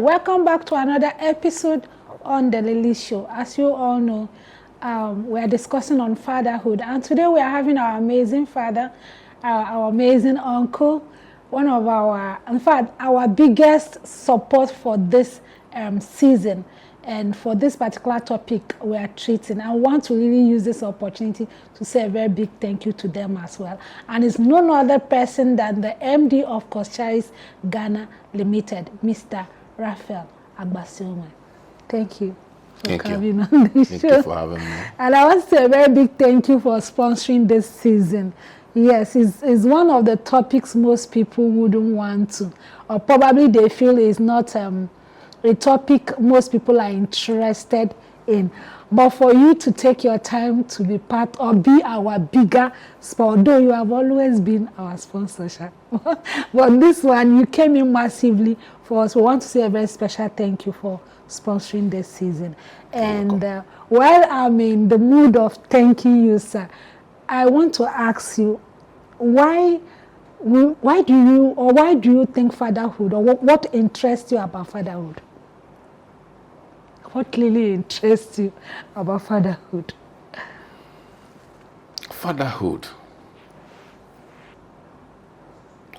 welcome back to another episode on the Lily Show. As you all know, we are discussing on fatherhood, and today we are having our amazing father, our amazing uncle, one of our, in fact, our biggest support for this season. And for this particular topic we are treating, I want to really use this opportunity to say a very big thank you to them as well. And it's none other person than the MD of Coscharis Ghana Limited, Mr. Raphael Agbasionwe. Thank you for coming on the show. Thank you for having me. And I want to say a very big thank you for sponsoring this season. Yes, it's one of the topics most people wouldn't want to, or probably they feel is not a topic most people are interested in. But for you to take your time to be part or be our bigger sponsor, although you have always been our sponsor, but this one, you came in massively for us. We want to say a very special thank you for sponsoring this season. And while I'm in the mood of thanking you, sir, I want to ask you, why do you think fatherhood, or what interests you about fatherhood? What really interests you about fatherhood? Fatherhood.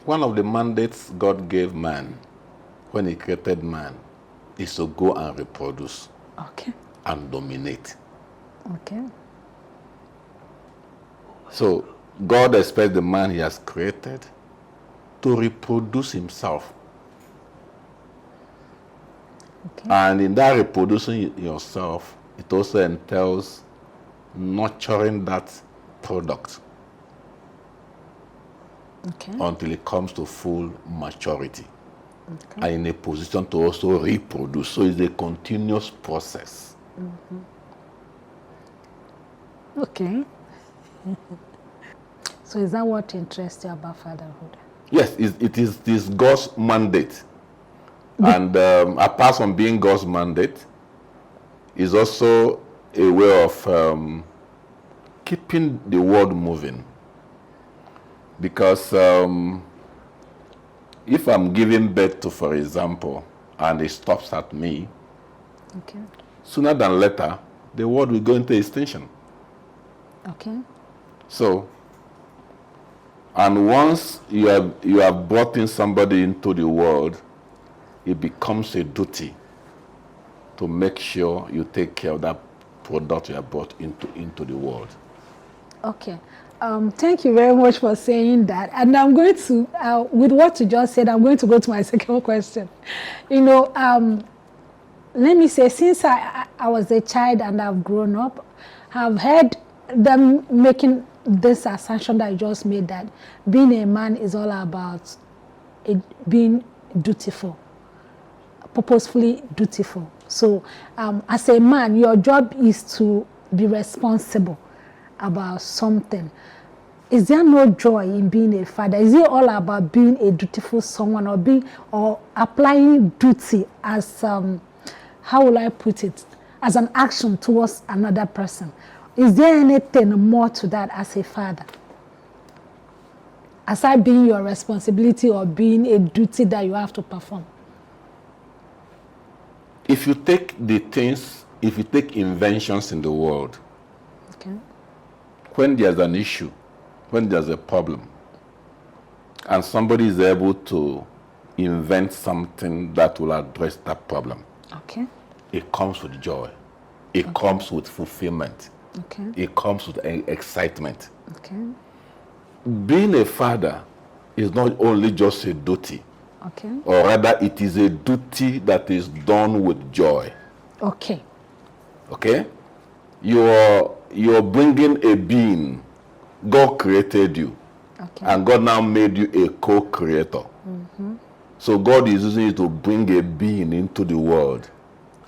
One of the mandates God gave man when he created man is to go and reproduce. Okay. And dominate. Okay. So God expects the man he has created to reproduce himself. Okay. And in that reproducing yourself, it also entails nurturing that product until it comes to full maturity and in a position to also reproduce. So it's a continuous process. Okay. So is that what interests you about fatherhood? Yes, it is God's mandate. And apart from being God's mandate, is also a way of keeping the world moving. Because if I'm giving birth to, for example, and it stops at me, sooner than later, the world will go into extinction. Okay. So, and once you have brought in somebody into the world, it becomes a duty to make sure you take care of that product you have brought into the world. Okay. Thank you very much for saying that. And I'm going to, with what you just said, I'm going to go to my second question. You know, let me say, since I was a child and I've grown up, I've heard them making this assumption that I just made, that being a man is all about being dutiful. Purposefully dutiful. So as a man, your job is to be responsible about something. Is there no joy in being a father? Is it all about being a dutiful someone, or applying duty as how will I put it, as an action towards another person? Is there anything more to that as a father, aside being your responsibility or being a duty that you have to perform? If you take if you take inventions in the world, when there's an issue, when there's a problem, and somebody is able to invent something that will address that problem, it comes with joy. It comes with fulfillment. It comes with excitement. Being a father is not only just a duty. Or rather, it is a duty that is done with joy. You're bringing a being. God created you. And God now made you a co-creator. So God is using you to bring a being into the world.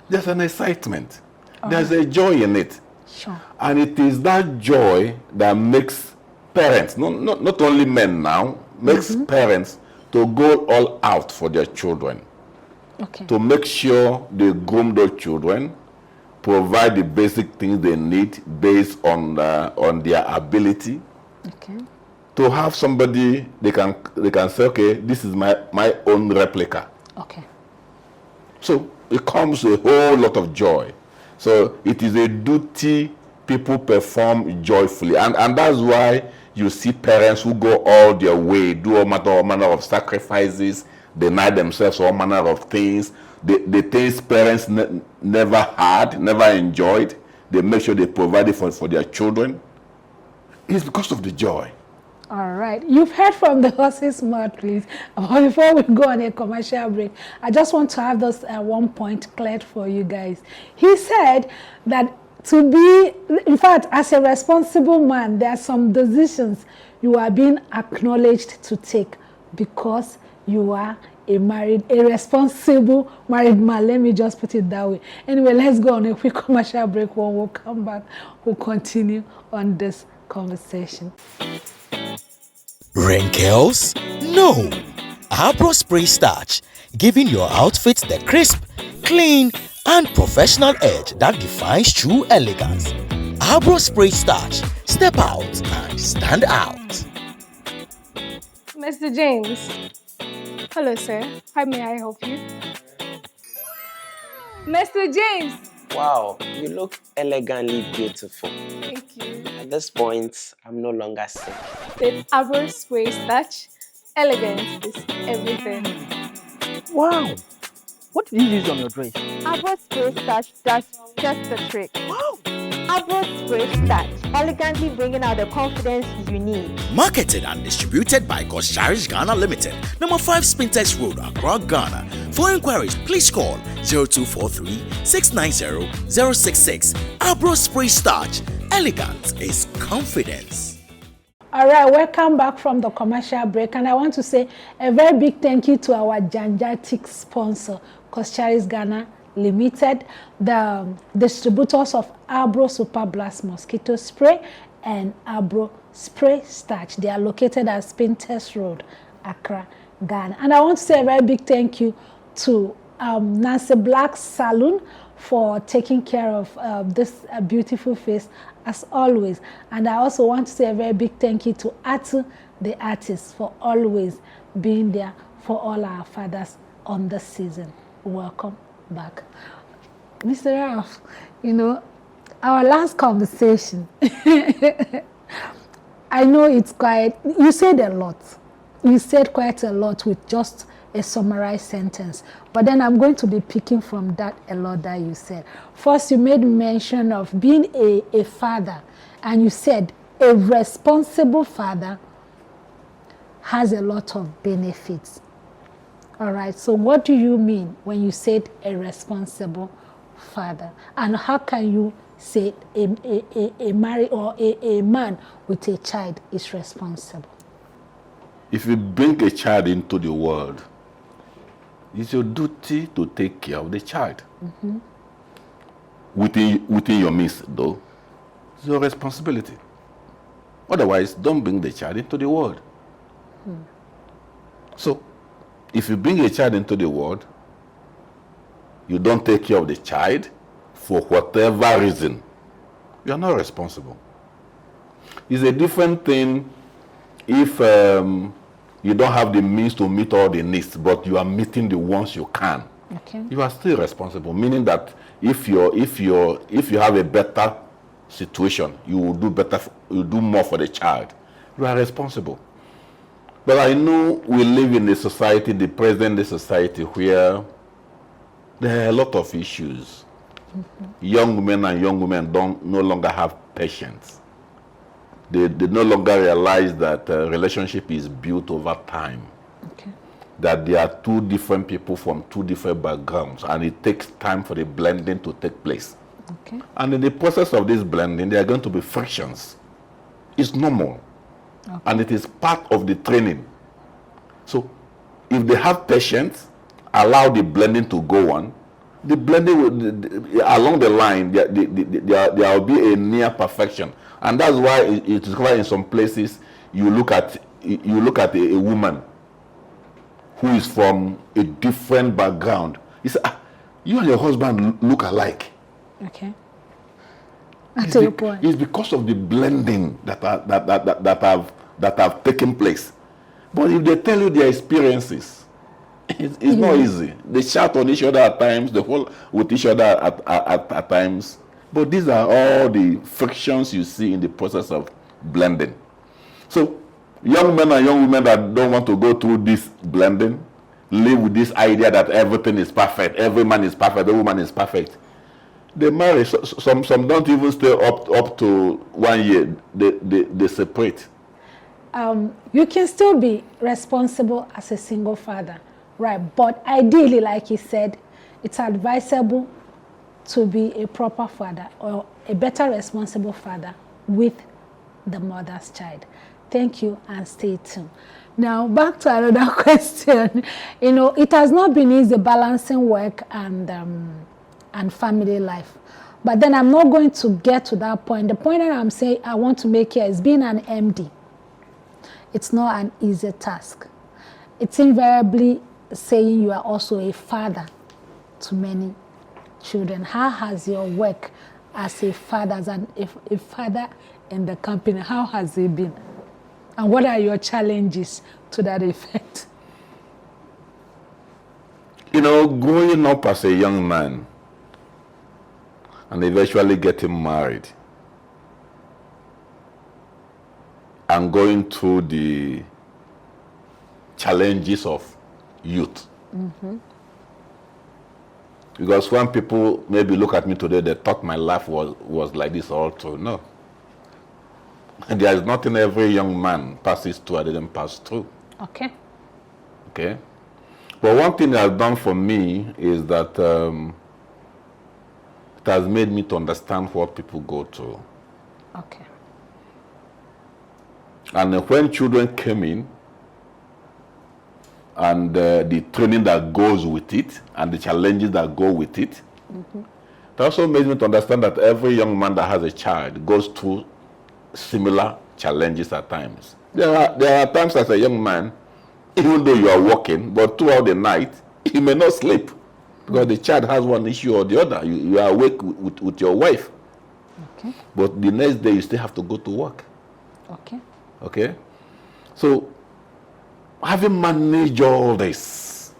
There's an excitement. There's a joy in it. And it is that joy that makes parents, not only men now, makes parents to go all out for their children. To make sure they groom their children, provide the basic things they need based on their ability. To have somebody they can say, okay, this is my own replica. So it comes a whole lot of joy. So it is a duty people perform joyfully. And that's why you see parents who go all their way, do all manner of sacrifices, deny themselves all manner of things. The things parents never had, never enjoyed, they make sure they provide it for their children. It's because of the joy. All right. You've heard from the horse's mouth, please. But before we go on a commercial break, I just want to have this one point cleared for you guys. He said that to be, in fact, as a responsible man, there are some decisions you are being acknowledged to take because you are a responsible married man. Let me just put it that way. Anyway, let's go on a quick commercial break. When we'll come back, we'll continue on this conversation. Wrinkles? No. Abro Spray Starch, giving your outfit the crisp, clean, and professional edge that defines true elegance. Abro Spray Starch, step out and stand out. Mr. James. Hello, sir. How may I help you? Mr. James! Wow, you look elegantly beautiful. Thank you. At this point, I'm no longer sick. With Abro Spray Starch, elegance is everything. Wow! What did you use on your dress? Abro Spray Starch does just the trick. Wow! Abro Spray Starch, elegantly bringing out the confidence you need. Marketed and distributed by Coscharis Ghana Limited, number 5 Spintex Road, Accra, Ghana. For inquiries, please call 0243 690 066. Abro Spray Starch, elegance is confidence. All right, welcome back from the commercial break. And I want to say a very big thank you to our gigantic sponsor, Coscharis Ghana Limited, the distributors of Abro Super Blast Mosquito Spray and Abro Spray Starch. They are located at Spintex Road, Accra, Ghana. And I want to say a very big thank you to Nancy Black's Salon for taking care of this beautiful face as always. And I also want to say a very big thank you to Atu, the artist, for always being there for all our fathers on the season. Welcome back. Mr. Ralph, you know, our last conversation, I know it's quite, you said a lot. You said quite a lot with just a summarized sentence. But then I'm going to be picking from that a lot that you said. First, you made mention of being a father, and you said a responsible father has a lot of benefits. All right, so what do you mean when you said a responsible father? And how can you say a married or a man with a child is responsible? If you bring a child into the world, it's your duty to take care of the child. Mm-hmm. Within your means, though, it's your responsibility. Otherwise, don't bring the child into the world. So, if you bring a child into the world, you don't take care of the child for whatever reason, you are not responsible. It's a different thing if you don't have the means to meet all the needs, but you are meeting the ones you can. Okay. You are still responsible, meaning that if you have a better situation, you will do better. You do more for the child. You are responsible. But I know we live in a society, the present day society, where there are a lot of issues. Mm-hmm. Young men and young women no longer have patience. They no longer realize that relationship is built over time. Okay. That there are two different people from two different backgrounds, and it takes time for the blending to take place. Okay. And in the process of this blending, there are going to be frictions. It's normal. Okay. And it is part of the training. So if they have patience, allow the blending to go on, the blending will, along the line, there will be a near perfection. And that's why it is quite in some places you look at a woman who is from a different background. You say, you and your husband look alike. Okay. To your point. It's because of the blending that have taken place. But if they tell you their experiences, It's not easy. They shout on each other at times, they fall with each other at times. But these are all the frictions you see in the process of blending. So young men and young women that don't want to go through this blending live with this idea that everything is perfect, every man is perfect, every woman is perfect. They marry. Some don't even stay up to 1 year. They separate. You can still be responsible as a single father, right? But ideally, like he said, it's advisable to be a proper father or a better responsible father with the mother's child. Thank you and stay tuned. Now, back to another question. You know, it has not been easy balancing work and family life. But then I'm not going to get to that point. The point that I'm saying I want to make here is being an MD. It's not an easy task. It's invariably saying you are also a father to many children. How has your work as a father, as a father in the company, how has it been? And what are your challenges to that effect? You know, growing up as a young man and eventually getting married and going through the challenges of youth. Mm-hmm. Because when people maybe look at me today, they thought my life was like this all through. No. And there is nothing every young man passes through I didn't pass through. Okay. Okay. But one thing it has done for me is that it has made me to understand what people go through. Okay. And when children came in, and the training that goes with it, and the challenges that go with it, mm-hmm. It also made me to understand that every young man that has a child goes through similar challenges at times. There are times as a young man, even though you are working, but throughout the night, you may not sleep because the child has one issue or the other. You are awake with your wife. Okay. But the next day, you still have to go to work. Okay. Okay? So, having managed all this,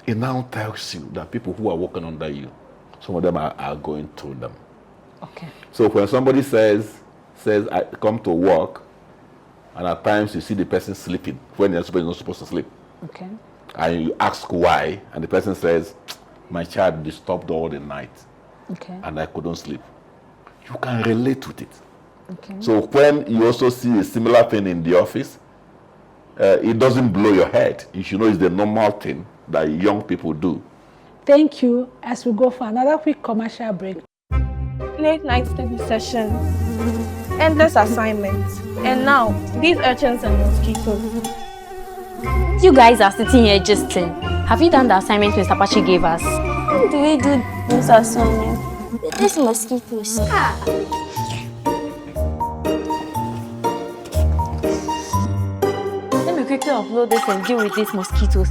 it now tells you that people who are working under you, some of them are going through them. Okay. So when somebody says I come to work, and at times you see the person sleeping when they're not supposed to sleep. Okay. And you ask why, and the person says, my child disturbed all the night. Okay. And I couldn't sleep. You can relate with it. Okay. So when you also see a similar thing in the office, it doesn't blow your head. You should know it's the normal thing that young people do. Thank you. As we go for another quick commercial break. Late night study sessions, endless assignments, and now these urchins and mosquitoes. You guys are sitting here gisting. Have you done the assignment Mr. Pachi gave us? How do we do this assignment? These mosquitoes. Let me quickly upload this and deal with these mosquitoes.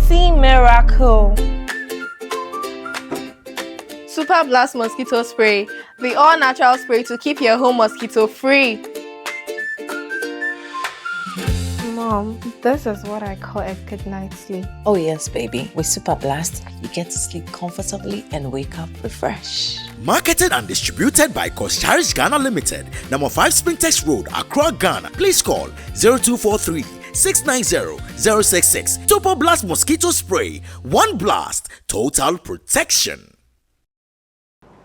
See miracle. Super Blast Mosquito Spray, the all-natural spray to keep your home mosquito-free. Mom, this is what I call a good night's sleep. Oh yes, baby. With Super Blast, you get to sleep comfortably and wake up refreshed. Marketed and distributed by Coscharis Ghana Limited, number 5 Spintex Road, Accra, Ghana. Please call 0243 690 066. Super Blast Mosquito Spray. One blast, total protection.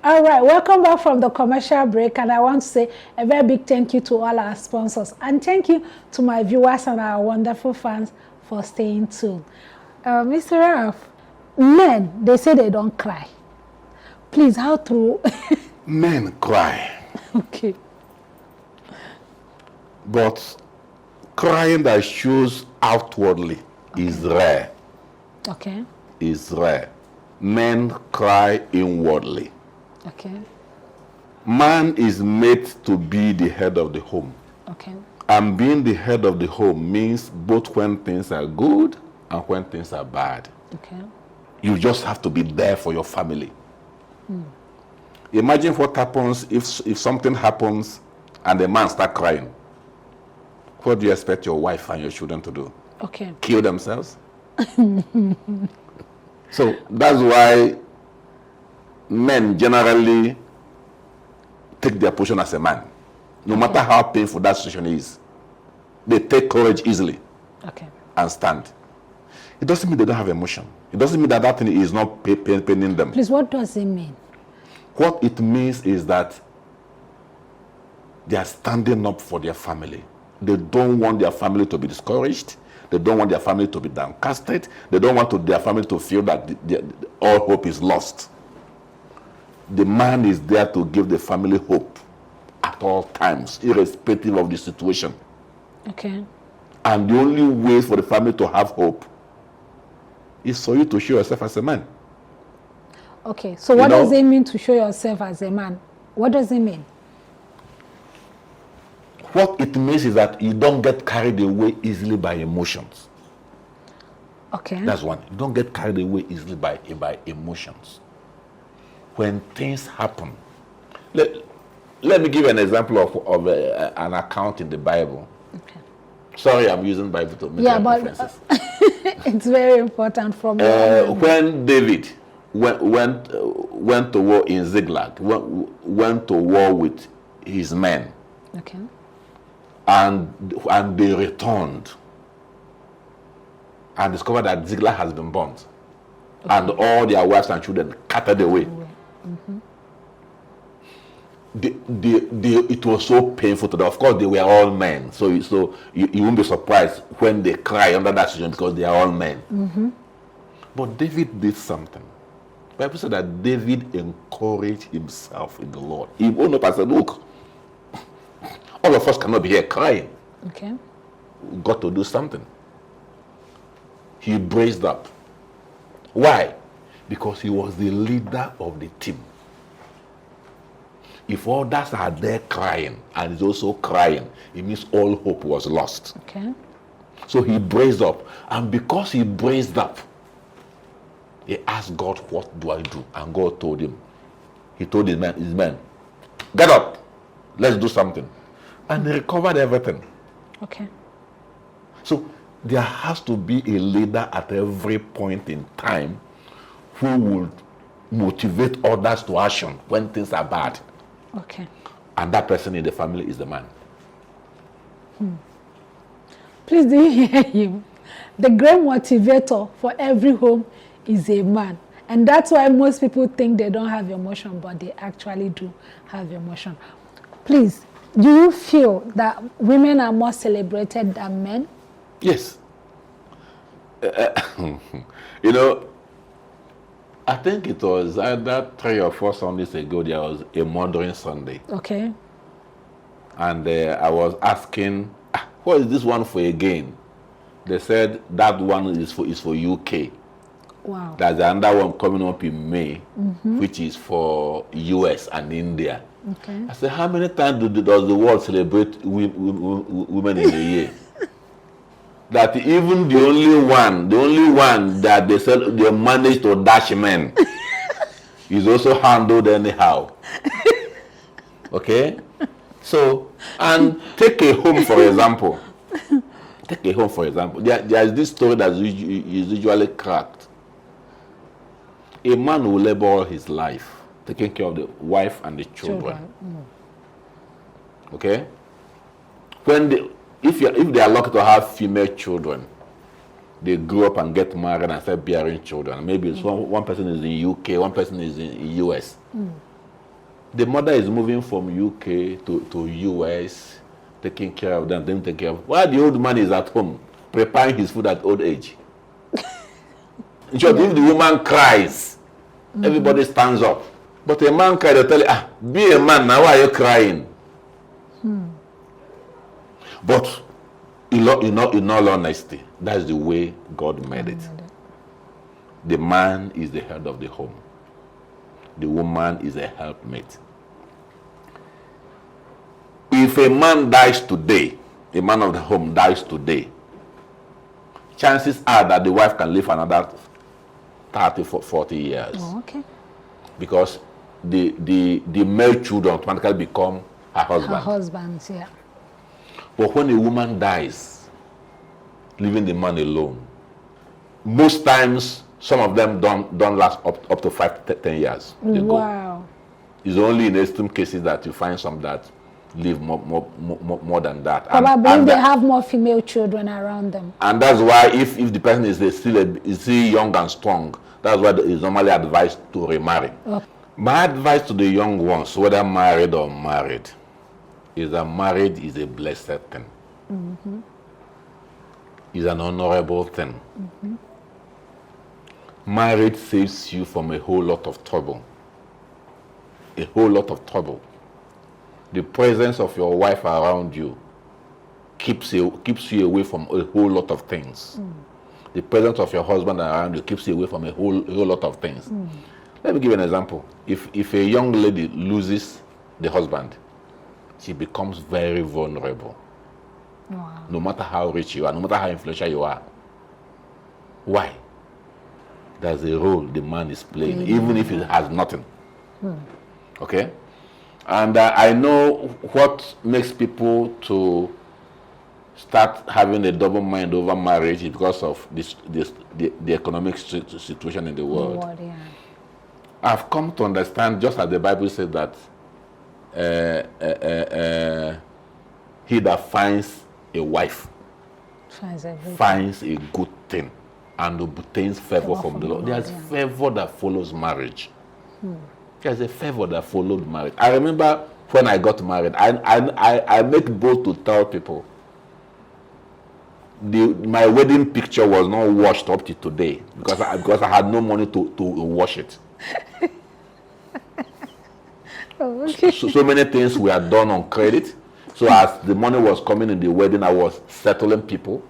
All right, welcome back from the commercial break, and I want to say a very big thank you to all our sponsors, and thank you to my viewers and our wonderful fans for staying tuned. Mr. Ralph, men, they say they don't cry. Please, how true? Men cry. Okay. But crying that shows outwardly is rare. Okay. Is rare. Men cry inwardly. Okay. Man is made to be the head of the home. Okay. And being the head of the home means both when things are good and when things are bad. Okay. You just have to be there for your family. Imagine what happens if something happens and the man starts crying. what do you expect your wife and your children to do? Okay. Kill themselves? So that's why men generally take their position as a man. No matter how painful that situation is, they take courage easily and stand. It doesn't mean they don't have emotion. It doesn't mean that that thing is not paining them. Please, what does it mean? What it means is that they are standing up for their family. They don't want their family to be discouraged. They don't want their family to be downcasted. They don't want their family to feel that all hope is lost. The man is there to give the family hope at all times, irrespective of the situation. Okay. And the only way for the family to have hope is for you to show yourself as a man. Okay, so what does it mean to show yourself as a man? What does it mean? What it means is that you don't get carried away easily by emotions. Okay. That's one. You don't get carried away easily by emotions. When things happen, let me give you an example of an account in the Bible. Okay. Sorry, I'm using Bible to make references. It's very important from when David went to war in Ziklag, went to war with his men. Okay. And they returned and discovered that Ziklag has been burnt. Okay. And all their wives and children carted away. Mm-hmm. It was so painful to them. Of course, they were all men. So you won't be surprised when they cry under that situation because they are all men. Mm-hmm. But David did something. The Bible said that David encouraged himself in the Lord. He opened up and said, look, all of us cannot be here crying. Okay. We've got to do something. He braced up. Why? Because he was the leader of the team. If others are there crying and he's also crying, it means all hope was lost. Okay. So he braced up. And because he braced up, he asked God, what do I do? And God told him. He told his men, get up. Let's do something. And they recovered everything. Okay. So there has to be a leader at every point in time who will motivate others to action when things are bad. Okay. And that person in the family is the man. Please, do you hear him? The great motivator for every home is a man. And that's why most people think they don't have emotion, but they actually do have emotion. Please, do you feel that women are more celebrated than men? Yes. I think it was either 3 or 4 Sundays ago, there was a Mothering Sunday. Okay. And I was asking, what is this one for again? They said that one is for UK. Wow. There's another one coming up in May, which is for US and India. Okay. I said, how many times does the world celebrate women in a year? That even the only one that they managed to dash men is also handled anyhow. Okay? So, and take a home for example. There is this story that is usually cracked. A man will labor all his life taking care of the wife and the children. Okay? If they are lucky to have female children, they grow up and get married and start bearing children. Maybe one person is in UK, one person is in US. The mother is moving from UK to US, taking care of them, then taking care of. While the old man is at home, preparing his food at old age. In short, if the woman cries, everybody stands up. But a man cries, they tell you, be a man, now why are you crying? But in all honesty, that's the way God made it. The man is the head of the home. The woman is a helpmate. If a man dies today, a man of the home dies today, chances are that the wife can live another 30, 40 years. Oh, okay. Because the male children automatically become her husband. Her husbands, yeah. But when a woman dies, leaving the man alone, most times, some of them don't last up to 5 to 10 years. Wow. It's only in extreme cases that you find some that live more than that. Probably and they have more female children around them. And that's why if the person is still young and strong, that's why it's normally advised to remarry. Okay. My advice to the young ones, whether married or married, is that marriage is a blessed thing. Mm-hmm. It's an honorable thing. Mm-hmm. Marriage saves you from a whole lot of trouble. A whole lot of trouble. The presence of your wife around you keeps you away from a whole lot of things. The presence of your husband around you keeps you away from a whole lot of things. Let me give you an example. If a young lady loses the husband, she becomes very vulnerable. Wow. No matter how rich you are, no matter how influential you are. Why? There's a role the man is playing, even if he has nothing. Okay? And I know what makes people to start having a double mind over marriage is because of the economic situation in the world. Yeah. I've come to understand, just as the Bible says that he that finds a wife finds a good thing and obtains favor from the Lord. There's favor that follows marriage. There's a favor that followed marriage. I remember when I got married, I make bold to tell people my wedding picture was not washed up to today because I had no money to wash it. So many things were done on credit. So as the money was coming in the wedding, I was settling people.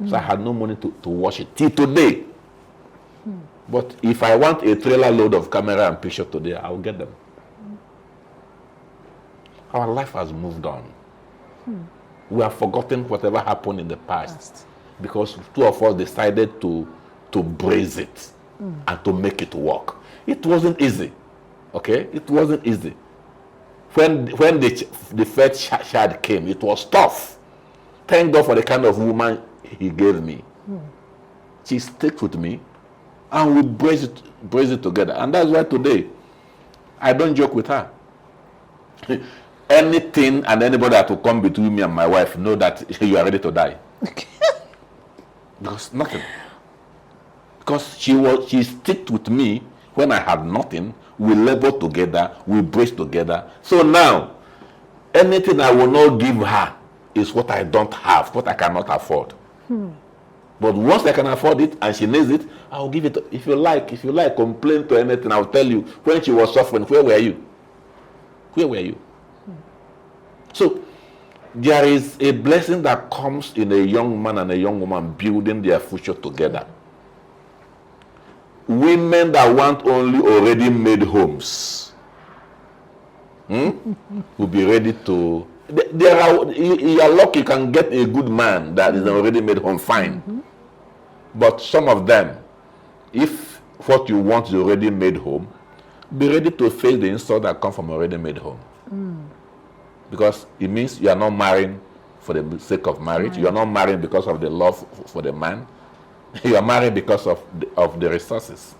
So I had no money to wash it till today. But if I want a trailer load of camera and picture today, I'll get them. Our life has moved on. We have forgotten whatever happened in the past because two of us decided to brace it and to make it work. It wasn't easy. Okay? It wasn't easy. When the first child came, it was tough. Thank God for the kind of woman he gave me. She stuck with me and we brace it together. And that's why today I don't joke with her. Anything and anybody that will come between me and my wife know that you are ready to die. Because nothing. Because she sticked with me when I had nothing. We labor together, we brace together. So now, anything I will not give her is what I don't have, what I cannot afford. But once I can afford it and she needs it, I'll give it. If you like, complain to anything, I'll tell you. When she was suffering, where were you? Where were you? So, there is a blessing that comes in a young man and a young woman building their future together. Women that want only already made homes will be ready to. You are lucky you can get a good man that is already made home, fine. But some of them, if what you want is already made home, be ready to face the insult that come from already made home. Because it means you are not marrying for the sake of marriage. You are not marrying because of the love for the man. You are married because of the resources.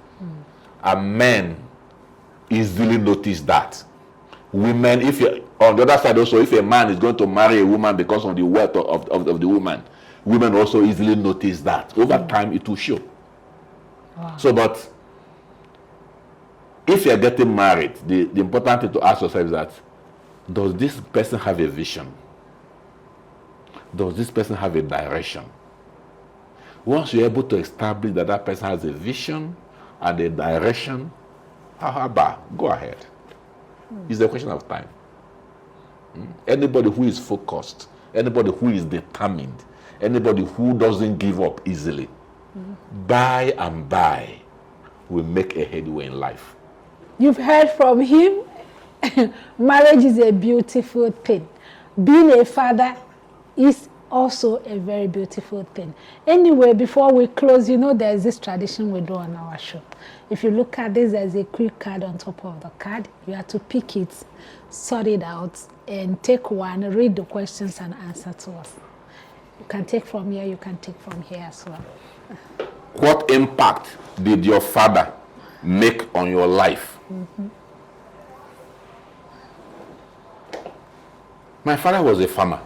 And men easily notice that. Women, if you on the other side also, if a man is going to marry a woman because of the wealth of the woman, women also easily notice that. Over time, it will show. Wow. So, but if you are getting married, the important thing to ask yourself is that, does this person have a vision? Does this person have a direction? Once you're able to establish that that person has a vision and a direction, go ahead. It's a question of time. Anybody who is focused, anybody who is determined, anybody who doesn't give up easily, by and by will make a headway in life. You've heard from him. Marriage is a beautiful thing. Being a father is also a very beautiful thing. Anyway, before we close, you know there's this tradition we do on our show. If you look at this, there's a quick card on top of the card. You have to pick it, sort it out, and take one, read the questions and answer to us. You can take from here, you can take from here as well. What impact did your father make on your life? My father was a farmer.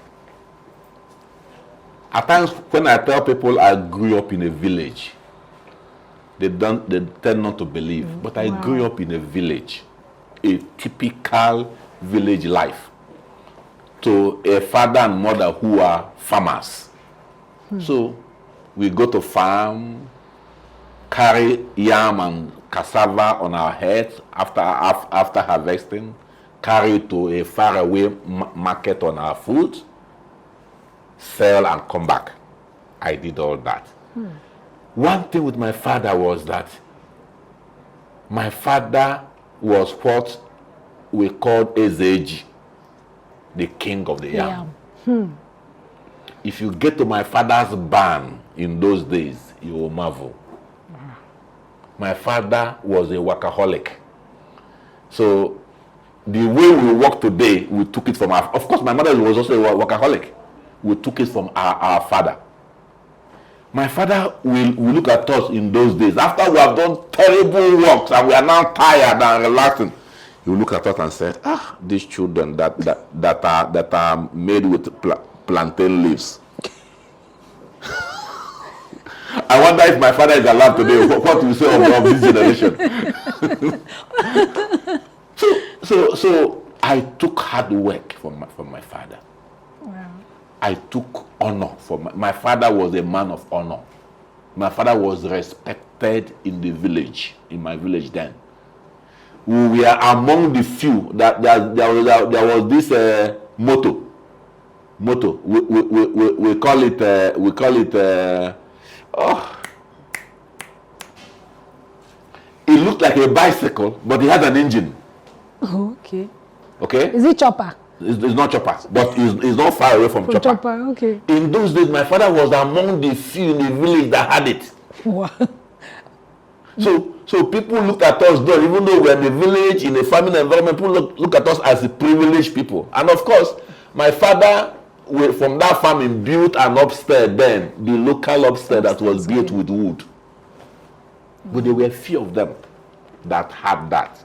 At times, when I tell people I grew up in a village, they tend not to believe. But I grew up in a village, a typical village life, to a father and mother who are farmers. So we go to farm, carry yam and cassava on our heads after harvesting, carry it to a faraway market on our foot, sell and come back. I did all that. One thing with my father was that my father was what we called Ezeji, the king of the yam. If you get to my father's barn in those days, you will marvel. My father was a workaholic. So the way we work today, we took it from our, of course my mother was also a workaholic. We took it from our father. My father will look at us in those days. After we have done terrible works and we are now tired and relaxing, he will look at us and say, these children that are made with plantain leaves. I wonder if my father is alive today, what will say of this generation? So I took hard work from my father. Wow. I took honor from my father was a man of honor. My father was respected in the village, in my village then. We are among the few that there was this motto. We call it it looked like a bicycle, but it has an engine. Okay. Okay? Is it chopper? It's not chopper, but it's not far away from chopper. Okay. In those days, my father was among the few in the village that had it. Wow. So people looked at us though, even though we're in the village, in a farming environment, people look at us as privileged people. And of course, my father, from that farming, built an upstairs then, the local upstairs that was built with wood. But there were few of them that had that.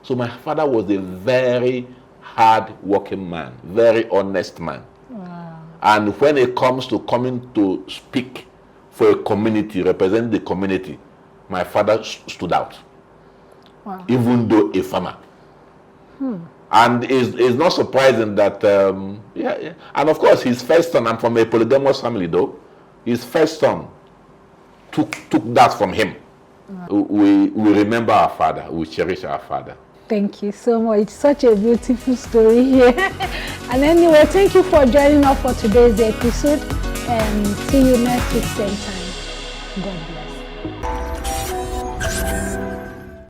So my father was a very hard-working man, very honest man. Wow. And when it comes to coming to speak for a community, represent the community, my father stood out. Wow. Even though a farmer. And it's not surprising that, and of course his first son, I'm from a polygamous family though, his first son took that from him. Wow. We remember our father, we cherish our father. Thank you so much. It's such a beautiful story here. And anyway, thank you for joining us for today's episode. And see you next week, same time. God bless.